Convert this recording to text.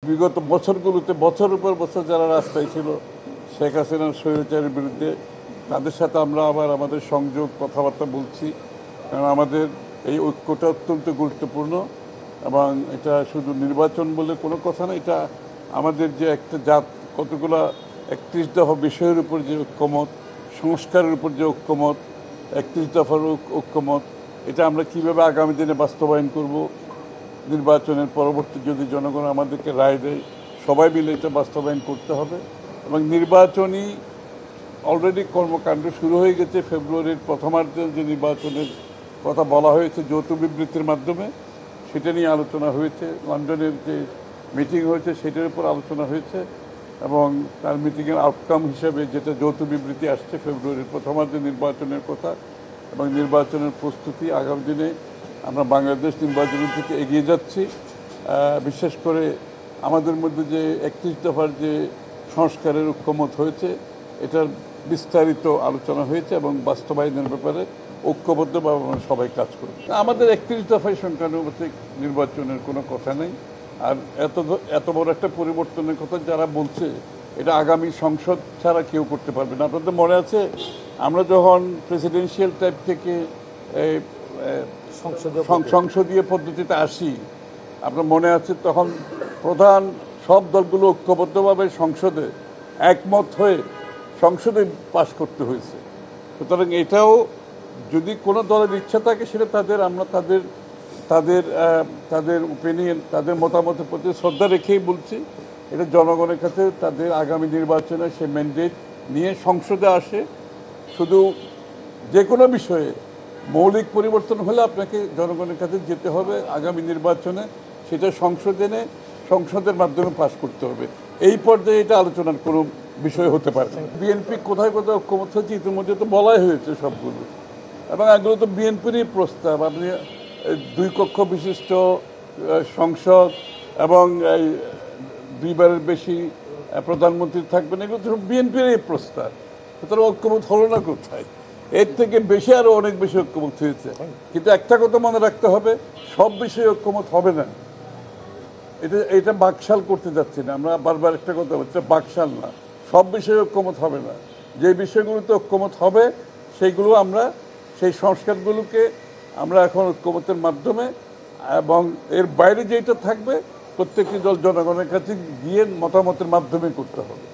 বিগত বছরগুলোতে বছরের পর বছর যারা রাস্তায় ছিল শেখ হাসিনার স্বৈরাচারের বিরুদ্ধে, তাদের সাথে আমরা আবার আমাদের সংযোগ কথাবার্তা বলছি। কারণ আমাদের এই ঐক্যটা অত্যন্ত গুরুত্বপূর্ণ এবং এটা শুধু নির্বাচন বলে কোনো কথা না, এটা আমাদের যে একটা জাত কতগুলা 31 দফা বিষয়ের উপর যে ঐক্যমত, সংস্কারের উপর যে ঐক্যমত, 31 দফার ঐক্যমত, এটা আমরা কীভাবে আগামী দিনে বাস্তবায়ন করব, নির্বাচনের পরবর্তী যদি জনগণ আমাদেরকে রায় দেয় সবাই মিলে এটা বাস্তবায়ন করতে হবে। এবং নির্বাচনী অলরেডি কর্মকাণ্ড শুরু হয়ে গেছে। ফেব্রুয়ারির প্রথমার্ধে যে নির্বাচনের কথা বলা হয়েছে যৌথ বিবৃতির মাধ্যমে, সেটা নিয়ে আলোচনা হয়েছে। লন্ডনের যে মিটিং হয়েছে সেটার উপর আলোচনা হয়েছে এবং তার মিটিংয়ের আউটকাম হিসেবে যেটা যৌথ বিবৃতি আসছে ফেব্রুয়ারির প্রথমার্ধে নির্বাচনের কথা এবং নির্বাচনের প্রস্তুতি। আগামী দিনে আমরা বাংলাদেশ নির্বাচনের দিকে এগিয়ে যাচ্ছি। বিশেষ করে আমাদের মধ্যে যে 31 দফার যে সংস্কারের ঐক্যমত হয়েছে, এটার বিস্তারিত আলোচনা হয়েছে এবং বাস্তবায়নের ব্যাপারে ঐক্যবদ্ধভাবে আমরা সবাই কাজ করি। আমাদের 31 দফায় সংখ্যানুপাতিক নির্বাচনের কোনো কথা নেই। আর এত বড় একটা পরিবর্তনের কথা যারা বলছে, এটা আগামী সংসদ ছাড়া কেউ করতে পারবে না। আপনাদের মনে আছে আমরা যখন প্রেসিডেন্সিয়াল টাইপ থেকে সংসদীয় পদ্ধতিতে আসি, আপনার মনে আছে তখন প্রধান সব দলগুলো ঐক্যবদ্ধভাবে সংসদে একমত হয়ে সংসদে পাশ করতে হয়েছে। সুতরাং এটাও যদি কোনো দলের ইচ্ছা থাকে সেটা আমরা তাদের ওপিনিয়ন, তাদের মতামতের প্রতি শ্রদ্ধা রেখেই বলছি। এটা জনগণের কাছে তাদের আগামী নির্বাচনে সে ম্যান্ডেট নিয়ে সংসদে আসে। শুধু যে কোনো বিষয়ে মৌলিক পরিবর্তন হলে আপনাকে জনগণের কাছে যেতে হবে আগামী নির্বাচনে, সেটা সংসদের মাধ্যমে পাশ করতে হবে। এই পর্যায়ে এটা আলোচনার কোনো বিষয় হতে পারে না। বিএনপি কোথায় কোথায় ঐক্যমত হচ্ছে ইতিমধ্যে তো বলাই হয়েছে সবগুলো, এবং এগুলো তো বিএনপিরই প্রস্তাব। আপনি 2 কক্ষ বিশিষ্ট সংসদ এবং 2বারের বেশি প্রধানমন্ত্রী থাকবেন, এগুলো তো বিএনপিরই প্রস্তাব। সুতরাং ঐক্যমত হলো না কোথায়? এর থেকে বেশি আরও অনেক বেশি ঐক্যমত হয়েছে। কিন্তু একটা কথা মনে রাখতে হবে, সব বিষয়ে ঐক্যমত হবে না। এটা বাকশাল করতে যাচ্ছি না আমরা, বারবার একটা কথা বলছি, বাকশাল না, সব বিষয়ে ঐক্যমত হবে না। যে বিষয়গুলোতে ঐক্যমত হবে সেইগুলো আমরা, সেই সংস্কারগুলোকে আমরা এখন ঐক্যমতের মাধ্যমে, এবং এর বাইরে যেটা থাকবে প্রত্যেকটি দল জনগণের কাছে গিয়ে মতামতের মাধ্যমে করতে হবে।